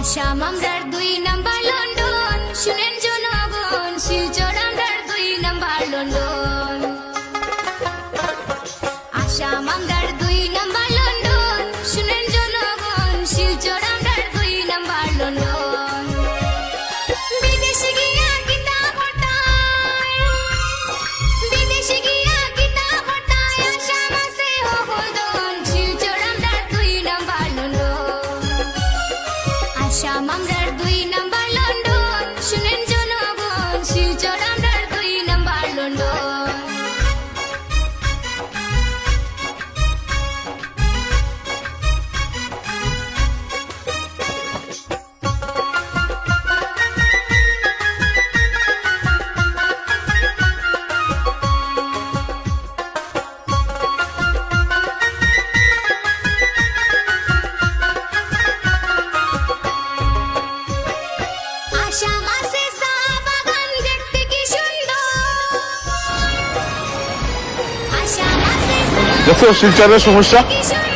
আসাম আমরার 2 number London, শুনেন জনগণ, শিলচর আমরার 2 নাম্বার লন্ডন। আসাম আমরার 2 নাম্বার লন্ডন, শুনেন জনগণ, শিলচর আমরার 2 নাম্বার লন্ডন। বিদেশে গিয়া কিতাব পড়তাই, বিদেশে গিয়া কিতাব পড়তাই, আসাম আছে হলদন, শিলচর আমরার 2 নাম্বার লন্ডন। আসাম আমরার 2 নাম্বার লন্ডন, শুনেন জনগণ, শিলচর আমরার 2 নাম্বার লন্ডন। আসাম আছে চা বাগান, দেখতে কি সুন্দর। আসাম আছে চা দেখছো শিলচরের সমস্যা? কি সুন্দর।